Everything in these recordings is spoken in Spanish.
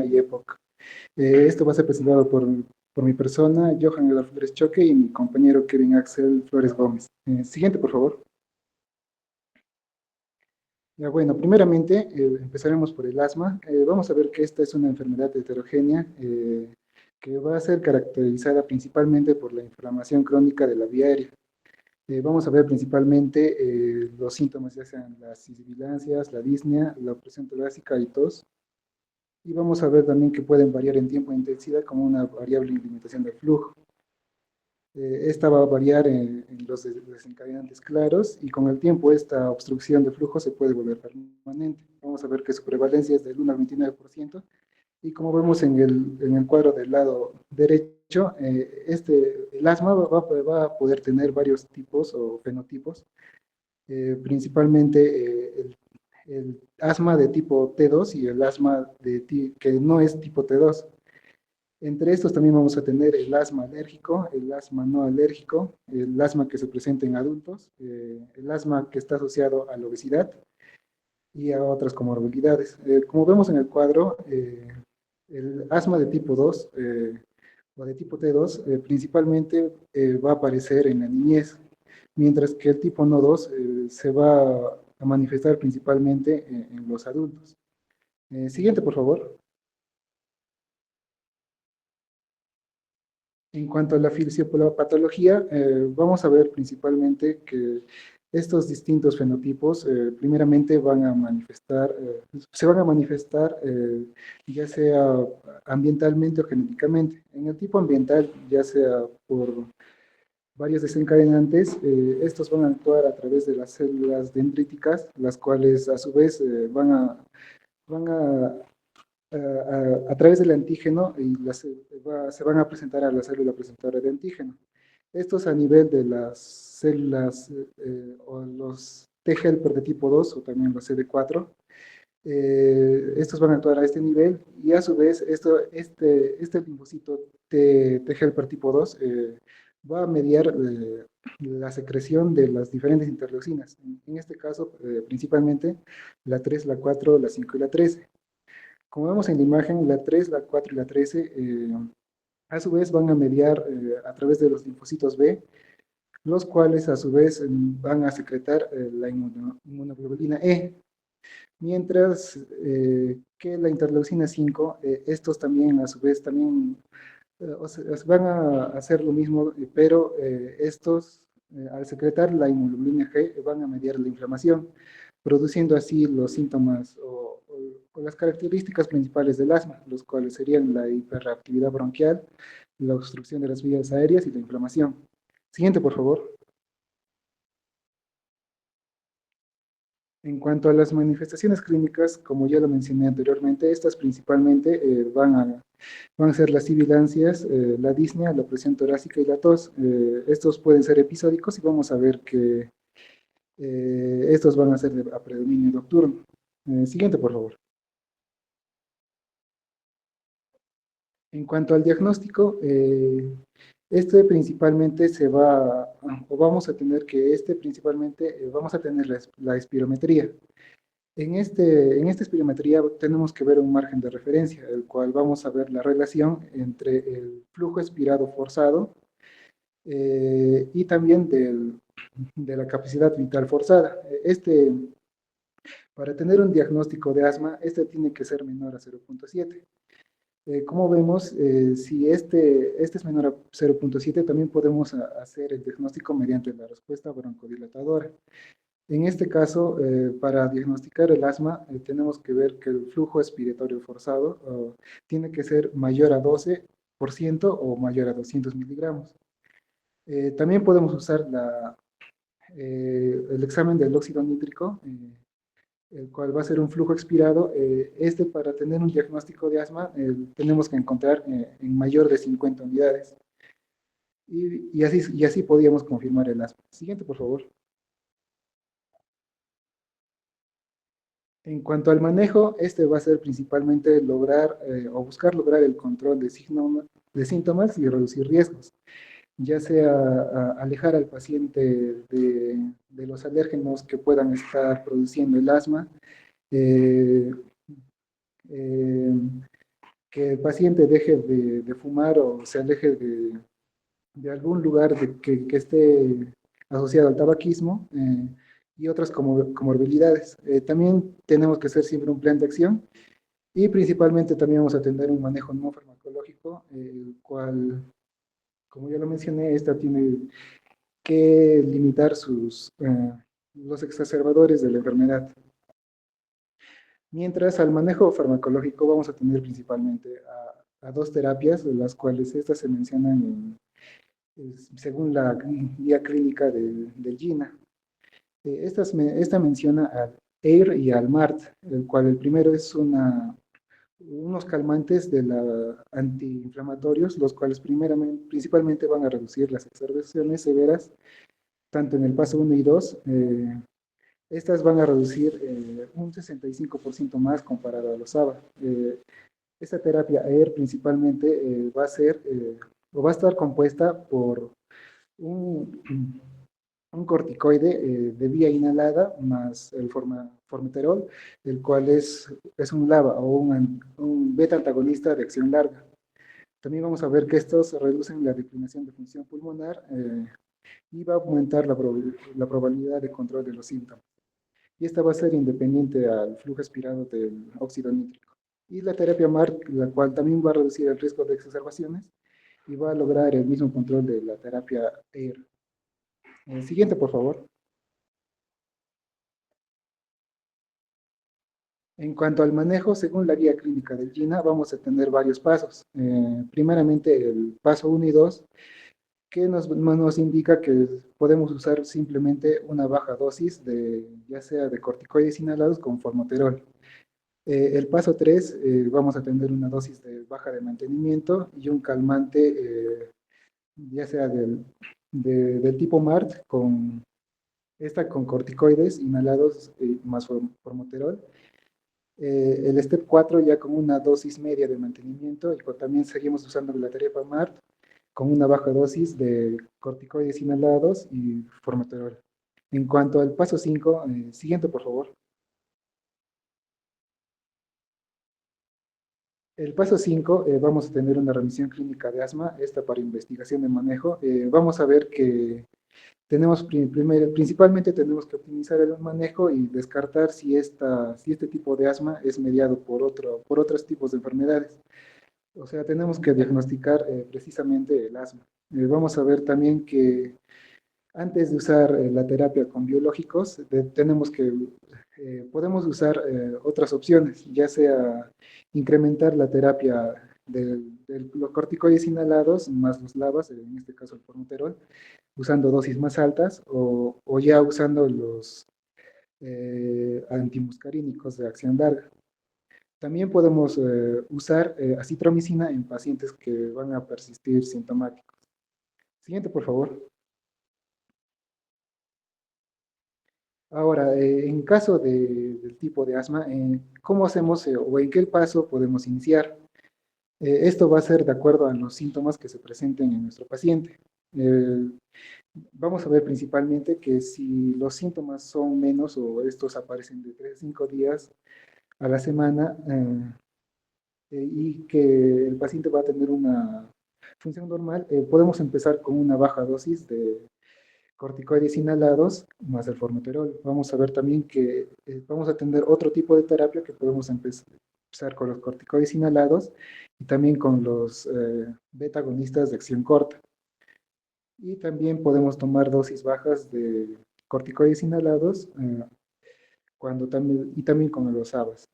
y época. Esto va a ser presentado por mi persona, Johan Eduardo Flores Choque, y mi compañero Kevin Axel Flores Gómez. Siguiente, por favor. Ya, bueno, primeramente empezaremos por el asma. Vamos a ver que esta es una enfermedad heterogénea que va a ser caracterizada principalmente por la inflamación crónica de la vía aérea. Vamos a ver principalmente los síntomas, ya sean las sibilancias, la disnea, la opresión torácica y tos. Y vamos a ver también que pueden variar en tiempo e intensidad como una variable limitación del flujo. Esta va a variar en los desencadenantes claros y con el tiempo esta obstrucción de flujo se puede volver permanente. Vamos a ver que su prevalencia es del 1 al 29% y como vemos en el cuadro del lado derecho, el asma va a poder tener varios tipos o fenotipos, principalmente el asma de tipo T2 y el asma que no es tipo T2. Entre estos también vamos a tener el asma alérgico, el asma no alérgico, el asma que se presenta en adultos, el asma que está asociado a la obesidad y a otras comorbilidades. Como vemos en el cuadro, el asma de tipo 2 o de tipo T2 principalmente va a aparecer en la niñez, mientras que el tipo no 2 se va a manifestar principalmente en los adultos. Siguiente, por favor. En cuanto a la fisiopatología, vamos a ver principalmente que estos distintos fenotipos primeramente se van a manifestar ya sea ambientalmente o genéticamente. En el tipo ambiental, ya sea por varios desencadenantes, estos van a actuar a través de las células dendríticas, las cuales a su vez van a través del antígeno y se van a presentar a la célula presentadora de antígeno. Estos a nivel de las células o los T helper de tipo 2 o también los CD4. Estos van a actuar a este nivel y a su vez este linfocito T helper tipo 2 va a mediar la secreción de las diferentes interleucinas. En este caso, principalmente la 3, la 4, la 5 y la 13. Como vemos en la imagen, la 3, la 4 y la 13 a su vez van a mediar a través de los linfocitos B, los cuales a su vez van a secretar la inmunoglobulina E, mientras que la interleucina 5, estos también a su vez también van a hacer lo mismo, pero estos al secretar la inmunoglobulina G van a mediar la inflamación, produciendo así los síntomas o las características principales del asma, los cuales serían la hiperreactividad bronquial, la obstrucción de las vías aéreas y la inflamación. Siguiente, por favor. En cuanto a las manifestaciones clínicas, como ya lo mencioné anteriormente, estas principalmente van a ser las sibilancias, la disnea, la presión torácica y la tos. Estos pueden ser episódicos y vamos a ver que estos van a ser a predominio nocturno. Siguiente, por favor. En cuanto al diagnóstico, este principalmente o vamos a tener que principalmente, vamos a tener la espirometría. En esta espirometría tenemos que ver un margen de referencia, el cual vamos a ver la relación entre el flujo expirado forzado y también de la capacidad vital forzada. Para tener un diagnóstico de asma, este tiene que ser menor a 0,7. Como vemos, si este es menor a 0,7, también podemos hacer el diagnóstico mediante la respuesta broncodilatadora. En este caso, para diagnosticar el asma, tenemos que ver que el flujo expiratorio forzado tiene que ser mayor a 12% o mayor a 200 miligramos. También podemos usar el examen del óxido nítrico, el cual va a ser un flujo expirado. Para tener un diagnóstico de asma, tenemos que encontrar en mayor de 50 unidades. Y así podríamos confirmar el asma. Siguiente, por favor. En cuanto al manejo, este va a ser principalmente lograr o buscar lograr el control de síntomas y reducir riesgos, ya sea alejar al paciente de los alérgenos que puedan estar produciendo el asma, eh, eh, que el paciente deje de fumar o se aleje de algún lugar que esté asociado al tabaquismo y otras comorbilidades. También tenemos que hacer siempre un plan de acción y principalmente también vamos a tener un manejo no farmacológico, el cual, como ya lo mencioné, esta tiene que limitar los exacerbadores de la enfermedad. Mientras al manejo farmacológico vamos a tener principalmente a dos terapias, de las cuales estas se mencionan según la guía clínica del GINA. Esta menciona al EIR y al MART, el cual el primero es unos calmantes de la antiinflamatorios, los cuales principalmente van a reducir las exacerbaciones severas, tanto en el paso uno y 2. Estas van a reducir un 65% más comparado a los ABA. Esta terapia EIR principalmente va a ser o va a estar compuesta por un, un corticoide de vía inhalada más el formoterol, el cual es un LABA o un beta antagonista de acción larga. También vamos a ver que estos reducen la declinación de función pulmonar y va a aumentar la probabilidad de control de los síntomas. Y esta va a ser independiente al flujo expirado del óxido nítrico. Y la terapia MARC, la cual también va a reducir el riesgo de exacerbaciones y va a lograr el mismo control de la terapia EIR. Siguiente, por favor. En cuanto al manejo, según la guía clínica del GINA, vamos a tener varios pasos. Primeramente, el paso uno y 2, que nos indica que podemos usar simplemente una baja dosis ya sea de corticoides inhalados con formoterol. El paso 3, vamos a tener una dosis de baja de mantenimiento y un calmante, ya sea del tipo MART, con corticoides inhalados más formoterol. El step 4 ya con una dosis media de mantenimiento y también seguimos usando la terapia MART con una baja dosis de corticoides inhalados y formoterol. En cuanto al paso 5, siguiente por favor. El paso 5, vamos a tener una remisión clínica de asma, esta para investigación de manejo. Vamos a ver que principalmente tenemos que optimizar el manejo y descartar si este tipo de asma es mediado por otros tipos de enfermedades. O sea, tenemos que diagnosticar precisamente el asma. Vamos a ver también que antes de usar la terapia con biológicos, podemos usar otras opciones, ya sea incrementar la terapia de los corticoides inhalados más los LABAs, en este caso el formoterol, usando dosis más altas o ya usando los antimuscarínicos de acción larga. También podemos usar acitromicina en pacientes que van a persistir sintomáticos. Siguiente, por favor. Ahora, en caso del tipo de asma, ¿cómo hacemos o en qué paso podemos iniciar? Esto va a ser de acuerdo a los síntomas que se presenten en nuestro paciente. Eh, Vamos a ver principalmente que si los síntomas son menos o estos aparecen de 3 a 5 días a la semana y que el paciente va a tener una función normal, podemos empezar con una baja dosis de corticoides inhalados más el formoterol. Vamos a ver también que vamos a tener otro tipo de terapia que podemos empezar con los corticoides inhalados y también con los beta agonistas de acción corta. Y también podemos tomar dosis bajas de corticoides inhalados y también con los ABAs.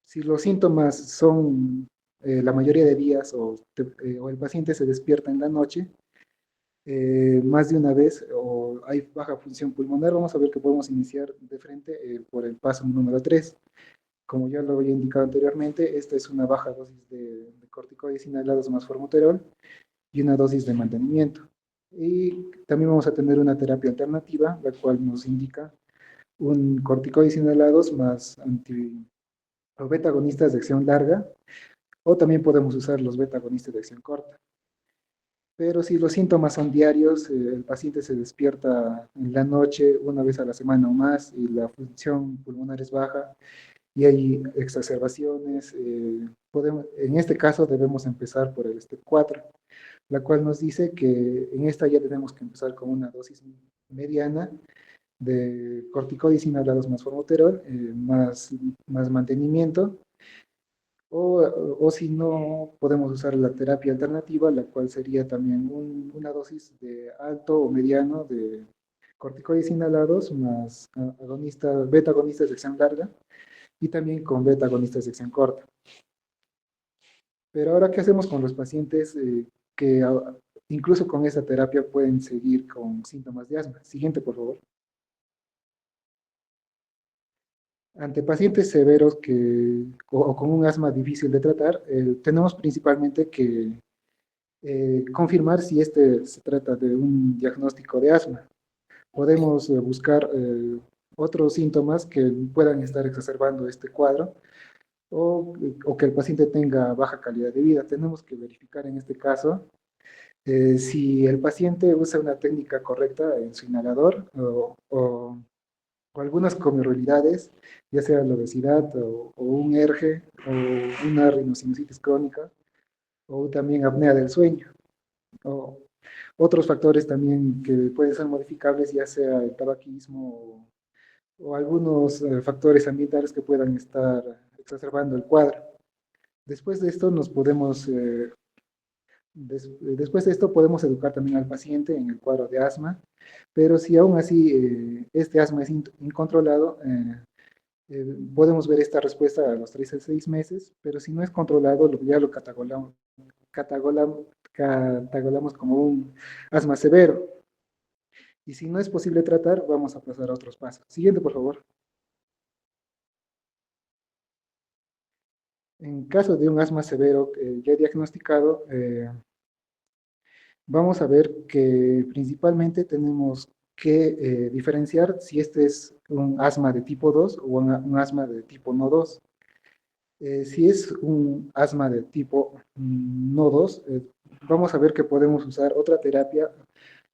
Si los síntomas son la mayoría de días o el paciente se despierta en la noche, más de una vez o hay baja función pulmonar, vamos a ver que podemos iniciar de frente por el paso número 3. Como ya lo había indicado anteriormente, esta es una baja dosis de corticoides inhalados más formoterol y una dosis de mantenimiento. Y también vamos a tener una terapia alternativa, la cual nos indica un corticoides inhalados más o beta agonistas de acción larga, o también podemos usar los beta agonistas de acción corta. Pero si los síntomas son diarios, el paciente se despierta en la noche una vez a la semana o más y la función pulmonar es baja y hay exacerbaciones. En este caso debemos empezar por el step 4, la cual nos dice que en esta ya tenemos que empezar con una dosis mediana de corticoides inhalados más formoterol, más mantenimiento, o si no, podemos usar la terapia alternativa, la cual sería también una dosis de alto o mediano de corticoides inhalados más beta agonistas de acción larga y también con beta agonistas de acción corta. Pero ahora, ¿qué hacemos con los pacientes que incluso con esta terapia pueden seguir con síntomas de asma? Siguiente, por favor. Ante pacientes severos o con un asma difícil de tratar, tenemos principalmente que confirmar si este se trata de un diagnóstico de asma. Podemos buscar otros síntomas que puedan estar exacerbando este cuadro o que el paciente tenga baja calidad de vida. Tenemos que verificar en este caso si el paciente usa una técnica correcta en su inhalador o algunas comorbilidades, ya sea la obesidad o un ERGE o una rinosinusitis crónica o también apnea del sueño. O otros factores también que pueden ser modificables, ya sea el tabaquismo o algunos factores ambientales que puedan estar exacerbando el cuadro. Después de esto nos podemos, después de esto podemos educar también al paciente en el cuadro de asma, pero si aún así este asma es incontrolado, podemos ver esta respuesta a los 3 a 6 meses, pero si no es controlado, ya lo catalogamos como un asma severo. Y si no es posible tratar, vamos a pasar a otros pasos. Siguiente, por favor. En caso de un asma severo ya diagnosticado, vamos a ver que principalmente tenemos que diferenciar si este es un asma de tipo 2 o un asma de tipo no 2. Si es un asma de tipo no 2, vamos a ver que podemos usar otra terapia,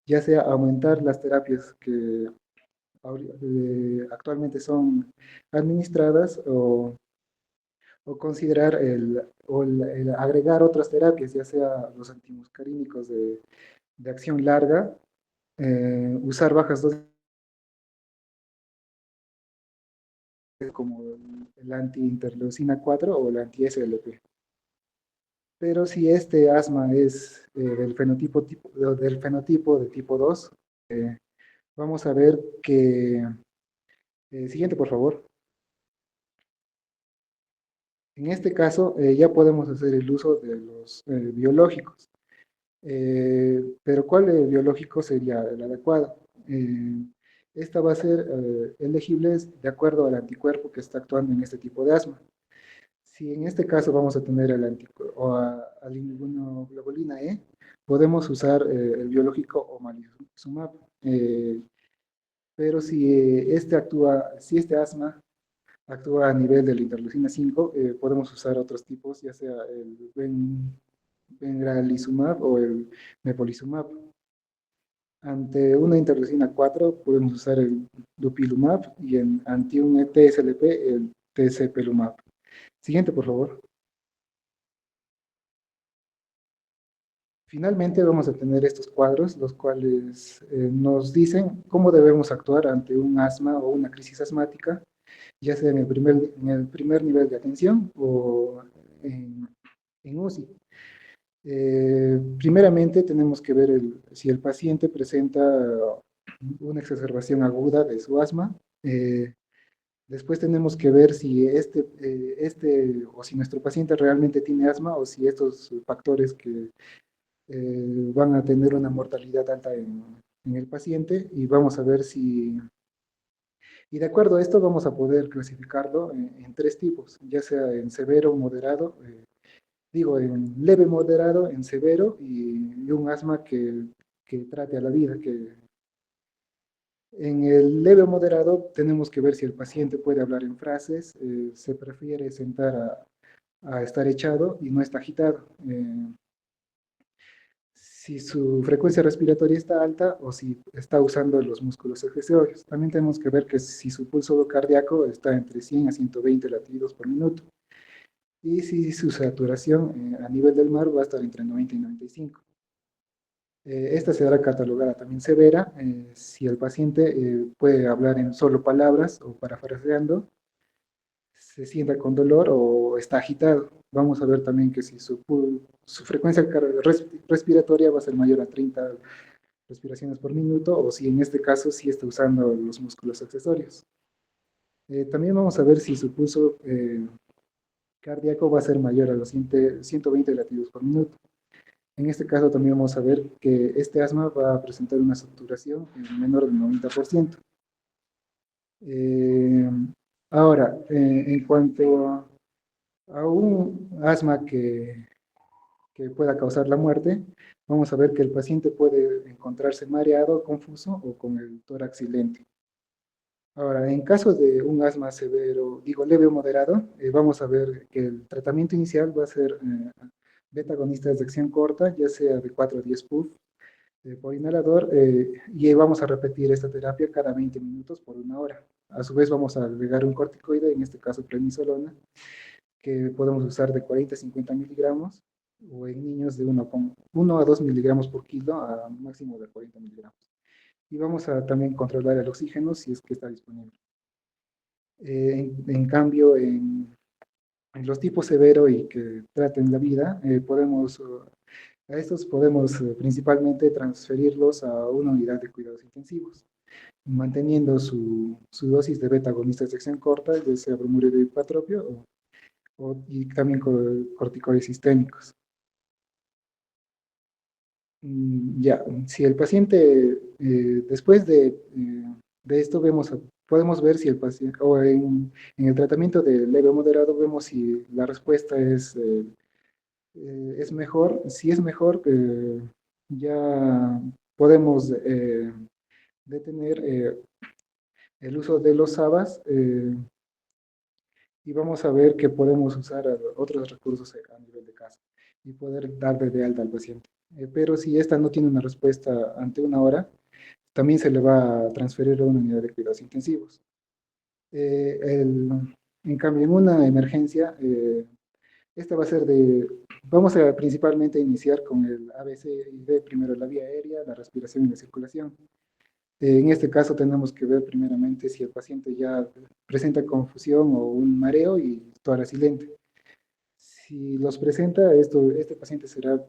ya sea aumentar las terapias que actualmente son administradas o considerar el agregar otras terapias, ya sea los antimuscarínicos de acción larga, usar bajas dosis como el anti-interleucina 4 o el anti-SLP. Pero si este asma es del fenotipo de tipo 2, vamos a ver que, siguiente por favor, en este caso ya podemos hacer el uso de los biológicos. Pero ¿cuál biológico sería el adecuado? Esta va a ser elegible de acuerdo al anticuerpo que está actuando en este tipo de asma. Si en este caso vamos a tener o a la inmunoglobulina E, podemos usar el biológico omalizumab. Pero si este asma actúa a nivel de la interleucina 5, podemos usar otros tipos, ya sea el benralizumab o el mepolizumab. Ante una interleucina 4 podemos usar el dupilumab y ante un TSLP el tcpilumab. Siguiente, por favor. Finalmente vamos a tener estos cuadros, los cuales nos dicen cómo debemos actuar ante un asma o una crisis asmática, ya sea en el primer nivel de atención o en UCI. Primeramente tenemos que ver si el paciente presenta una exacerbación aguda de su asma. Después tenemos que ver si o si nuestro paciente realmente tiene asma o si estos factores que van a tener una mortalidad alta en el paciente y vamos a ver y de acuerdo a esto vamos a poder clasificarlo en tres tipos, ya sea en severo, moderado, en leve, moderado, en severo y un asma que trate a la vida. En el leve o moderado tenemos que ver si el paciente puede hablar en frases, se prefiere sentar a estar echado y no está agitado. si su frecuencia respiratoria está alta o si está usando los músculos accesorios. También tenemos que ver que si su pulso cardíaco está entre 100 a 120 latidos por minuto y si su saturación a nivel del mar va a estar entre 90 y 95. Esta será catalogada también severa si el paciente puede hablar en solo palabras o parafraseando, se sienta con dolor o está agitado. Vamos a ver también que si su frecuencia respiratoria va a ser mayor a 30 respiraciones por minuto o si en este caso sí está usando los músculos accesorios. También vamos a ver si su pulso cardíaco va a ser mayor a los 120 latidos por minuto. En este caso también vamos a ver que este asma va a presentar una saturación menor del 90%. Eh, Ahora, en cuanto a un asma que pueda causar la muerte, vamos a ver que el paciente puede encontrarse mareado, confuso o con el tórax silente. Ahora, en caso de un asma severo, digo leve o moderado, vamos a ver que el tratamiento inicial va a ser beta-agonistas de acción corta, ya sea de 4 a 10 puff por inhalador, y vamos a repetir esta terapia cada 20 minutos por 1 hora. A su vez vamos a agregar un corticoide, en este caso prednisolona, que podemos usar de 40 a 50 miligramos, o en niños de 1 a 2 miligramos por kilo a máximo de 40 miligramos. Y vamos a también controlar el oxígeno si es que está disponible. En cambio, en los tipos severo y que traten la vida, a estos podemos principalmente transferirlos a una unidad de cuidados intensivos, manteniendo su dosis de beta-agonistas de acción corta, ya sea bromuro de ipatropio y también corticoides sistémicos. Ya, si el paciente, después de esto, podemos ver si el paciente, o en el tratamiento de leve o moderado, vemos si la respuesta es mejor. Si es mejor, ya podemos detener el uso de los SABAS y vamos a ver que podemos usar otros recursos a nivel de casa y poder darle de alta al paciente. Pero si esta no tiene una respuesta ante 1 hora, también se le va a transferir a una unidad de cuidados intensivos. Eh, el- en cambio, en una emergencia, esta va a ser vamos a principalmente iniciar con el ABCD, primero la vía aérea, la respiración y la circulación. En este caso tenemos que ver primeramente si el paciente ya presenta confusión o un mareo y tórax silente. Si los presenta, este paciente será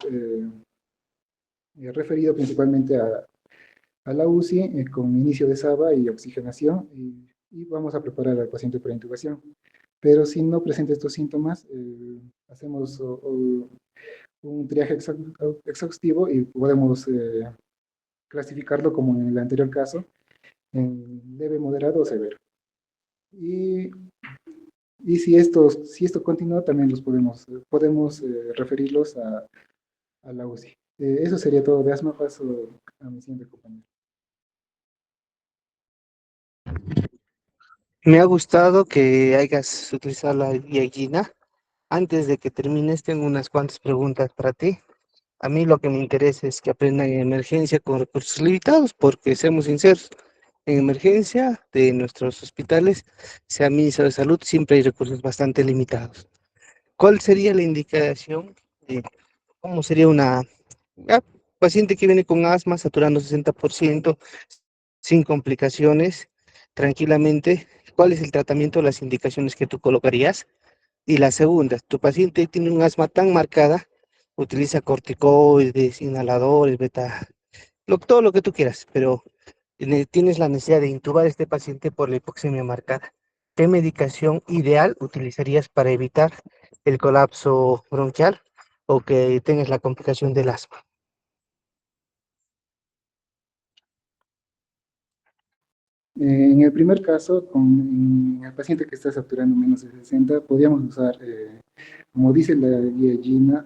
referido principalmente a la UCI con inicio de SABA y oxigenación y vamos a preparar al paciente para intubación. Pero si no presenta estos síntomas, hacemos un triaje exhaustivo y podemos clasificarlo como en el anterior caso, en leve, moderado o severo. Y, y si esto continúa, también podemos referirlos a la UCI. Eso sería todo de asma. Paso a mi siguiente compañero. Me ha gustado que hayas utilizado la guía Gina. Antes de que termines, tengo unas cuantas preguntas para ti. A mí lo que me interesa es que aprendan en emergencia con recursos limitados, porque seamos sinceros, en emergencia de nuestros hospitales, sea Ministerio de Salud, siempre hay recursos bastante limitados. ¿Cuál sería la indicación de cómo sería una ah, paciente que viene con asma, saturando 60%, sin complicaciones, tranquilamente? ¿Cuál es el tratamiento, las indicaciones que tú colocarías? Y la segunda, tu paciente tiene un asma tan marcada, utiliza corticoides, inhaladores, todo lo que tú quieras, pero tienes la necesidad de intubar a este paciente por la hipoxemia marcada. ¿Qué medicación ideal utilizarías para evitar el colapso bronquial o que tengas la complicación del asma? En el primer caso, en el paciente que está saturando menos de 60, podríamos usar, como dice la guía Gina,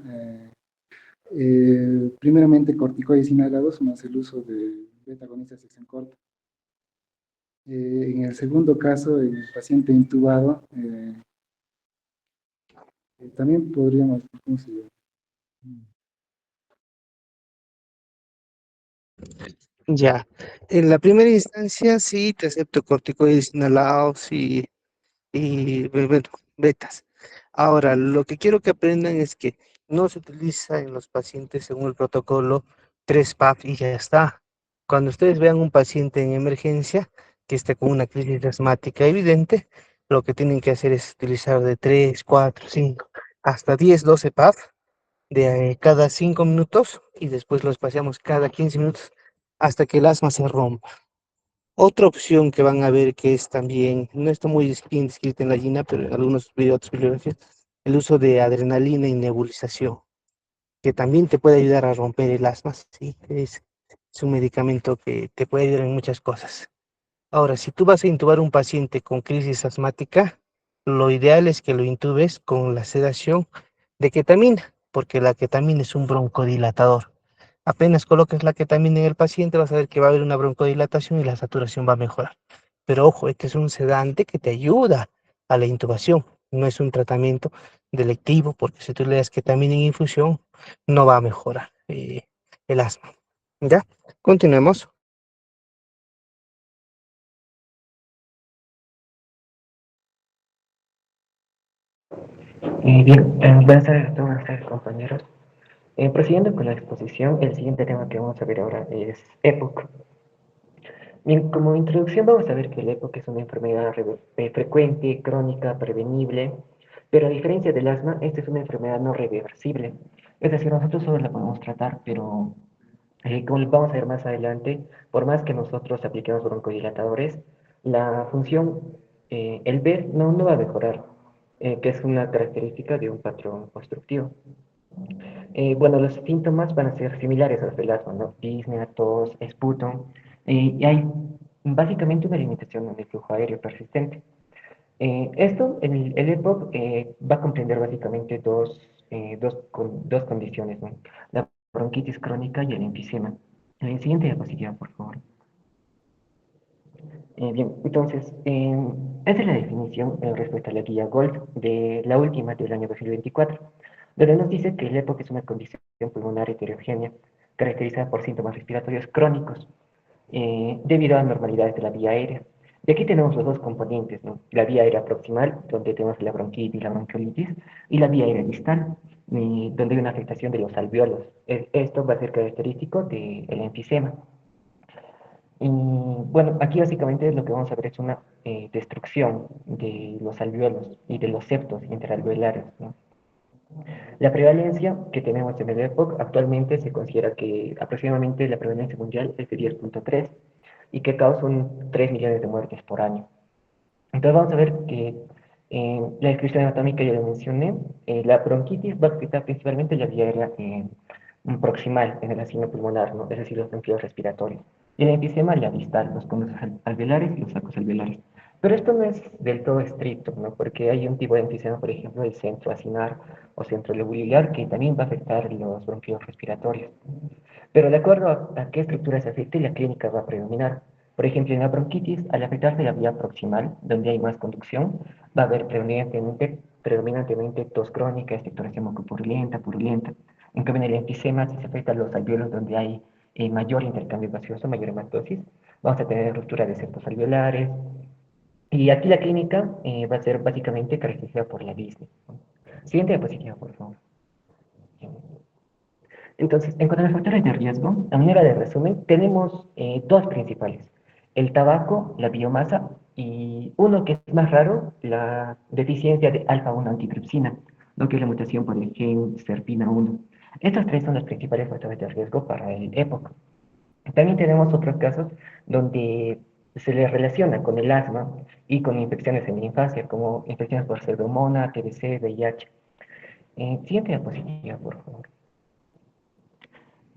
primeramente corticoides inhalados más el uso de beta-agonistas de acción corta. En el segundo caso, en el paciente intubado, también podríamos, ¿cómo se llama? Ya, en la primera instancia sí te acepto corticoides inhalados bueno, betas. Ahora, lo que quiero que aprendan es que no se utiliza en los pacientes según el protocolo 3 PAP y ya está. Cuando ustedes vean un paciente en emergencia que esté con una crisis asmática evidente, lo que tienen que hacer es utilizar de 3, 4, 5, hasta 10, 12 PAP de cada 5 minutos y después los paseamos cada 15 minutos hasta que el asma se rompa. Otra opción que van a ver que es también, no está muy bien descrita en la GINA, pero en algunos otras bibliografías, el uso de adrenalina y nebulización, que también te puede ayudar a romper el asma, sí, es un medicamento que te puede ayudar en muchas cosas. Ahora, si tú vas a intubar un paciente con crisis asmática, lo ideal es que lo intubes con la sedación de ketamina, porque la ketamina es un broncodilatador. Apenas coloques la ketamina en el paciente, vas a ver que va a haber una broncodilatación y la saturación va a mejorar. Pero ojo, este es un sedante que te ayuda a la intubación, no es un tratamiento delectivo, porque si tú le das ketamina en infusión, no va a mejorar el asma. ¿Ya? Continuemos. Buenas tardes, compañeros. Prosiguiendo con la exposición, el siguiente tema que vamos a ver ahora es EPOC. Bien, como introducción vamos a ver que el EPOC es una enfermedad frecuente, crónica, prevenible, pero a diferencia del asma, esta es una enfermedad no reversible. Es decir, nosotros solo la podemos tratar, pero como vamos a ver más adelante, por más que nosotros apliquemos broncodilatadores, la función, el ver, no va a mejorar, que es una característica de un patrón constructivo. Bueno, los síntomas van a ser similares a los del asma, ¿no? Disnea, tos, esputo, y hay básicamente una limitación en el flujo aéreo persistente. El EPOC va a comprender básicamente dos condiciones, ¿no? La bronquitis crónica y el enfisema. Siguiente diapositiva, por favor. Bien, entonces, esa es la definición respecto a la guía Gold de la última del año 2024, donde nos dice que el EPOC es una condición pulmonar heterogénea caracterizada por síntomas respiratorios crónicos debido a anormalidades de la vía aérea. Y aquí tenemos los dos componentes, ¿no? La vía aérea proximal, donde tenemos la bronquitis y la bronquiolitis, y la vía aérea distal, donde hay una afectación de los alveolos. Esto va a ser característico del enfisema. Y bueno, aquí básicamente lo que vamos a ver es una destrucción de los alveolos y de los septos interalveolares, ¿no? La prevalencia que tenemos en el EPOC actualmente se considera que aproximadamente la prevalencia mundial es de 10.3 y que causa 3 millones de muertes por año. Entonces vamos a ver que la descripción anatómica ya lo mencioné, la bronquitis va a afectar principalmente la vía aérea proximal en el asino pulmonar, ¿no? Es decir, los bronquiolos respiratorios. Y el enfisema la distal, los conductos alveolares y los sacos alveolares. Pero esto no es del todo estricto, ¿no? Porque hay un tipo de enfisema, por ejemplo, el centro acinar o centro lobular, que también va a afectar los bronquiolos respiratorios. Pero de acuerdo a qué estructura se afecte, la clínica va a predominar. Por ejemplo, en la bronquitis, al afectarse la vía proximal, donde hay más conducción, va a haber predominantemente tos crónica, expectoración mucopurulenta, purulenta. En cambio, en el enfisema, si se afecta los alveolos donde hay mayor intercambio gaseoso, mayor hematosis, vamos a tener ruptura de septos alveolares. Y aquí la clínica va a ser básicamente caracterizada por la disnea. Siguiente diapositiva, por favor. Entonces, en cuanto a los factores de riesgo, a manera de resumen, tenemos dos principales: el tabaco, la biomasa, y uno que es más raro, la deficiencia de alfa-1 antitripsina, lo que es la mutación por el gen SERPINA1. Estos tres son los principales factores de riesgo para el EPOC. También tenemos otros casos donde se le relaciona con el asma y con infecciones en la infancia, como infecciones por pseudomonas, TBC, VIH. Siguiente diapositiva, por favor.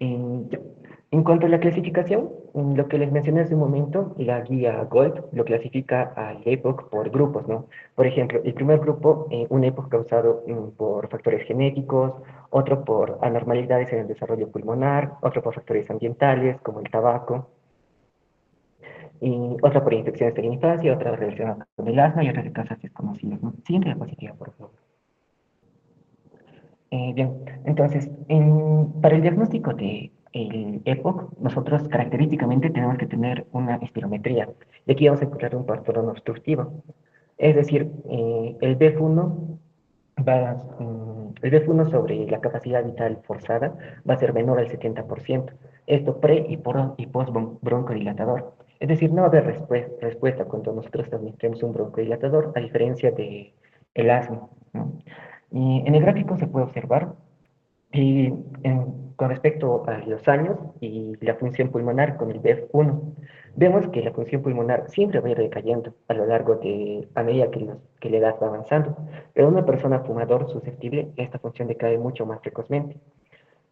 Ya. En cuanto a la clasificación, lo que les mencioné hace un momento, la guía Gold lo clasifica al EPOC por grupos, ¿no? Por ejemplo, el primer grupo, un EPOC causado por factores genéticos, otro por anormalidades en el desarrollo pulmonar, otro por factores ambientales, como el tabaco, y otra por infecciones de la infancia, otra relacionada con el asma y otras de causas desconocidas, ¿no? Siguiente diapositiva, por favor. Bien, entonces, para el diagnóstico de el EPOC, nosotros característicamente tenemos que tener una espirometría. Y aquí vamos a encontrar un patrón obstructivo. Es decir, el BF1 sobre la capacidad vital forzada va a ser menor al 70%. Esto pre y post broncodilatador. Es decir, no va a haber respuesta cuando nosotros administremos un broncodilatador, a diferencia de el asma, ¿no? Y en el gráfico se puede observar y con respecto a los años y la función pulmonar con el BF1, vemos que la función pulmonar siempre va a ir decayendo a medida que la edad va avanzando. Pero una persona fumador susceptible, esta función decae mucho más precozmente.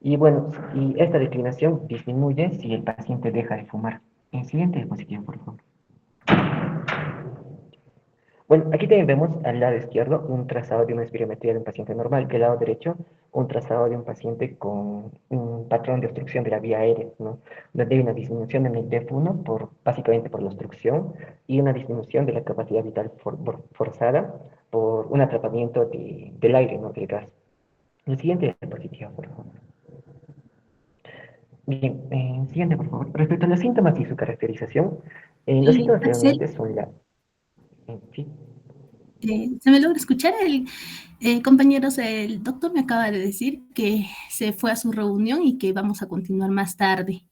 Y bueno, y esta declinación disminuye si el paciente deja de fumar. El siguiente diapositiva, por favor. Bueno, aquí también vemos al lado izquierdo un trazado de una espirometría de un paciente normal, y al lado derecho un trazado de un paciente con un patrón de obstrucción de la vía aérea, ¿no? Donde hay una disminución en el DEF1 básicamente por la obstrucción y una disminución de la capacidad vital forzada por un atrapamiento del aire, ¿no? Del gas. El siguiente diapositiva, por favor. Bien, siguiente, por favor. Respecto a los síntomas y su caracterización, los síntomas Axel, predominantes son sí. ¿se me logra escuchar? Compañeros, el doctor me acaba de decir que se fue a su reunión y que vamos a continuar más tarde.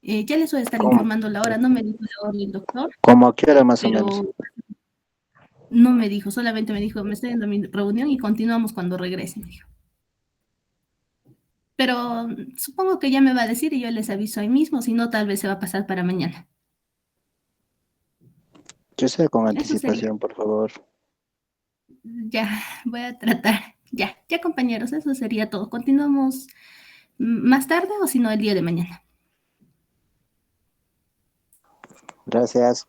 Ya les voy a estar ¿Cómo? informando la hora, no me dijo la hora el doctor, ¿Cómo a qué hora más o menos? pero no me dijo, solamente me dijo, me estoy yendo a mi reunión y continuamos cuando regrese, me dijo. Pero supongo que ya me va a decir y yo les aviso ahí mismo, si no, tal vez se va a pasar para mañana. Que sea con Eso sería. anticipación, por favor. Ya, voy a tratar. Ya, compañeros, eso sería todo. Continuamos más tarde o si no, el día de mañana. Gracias.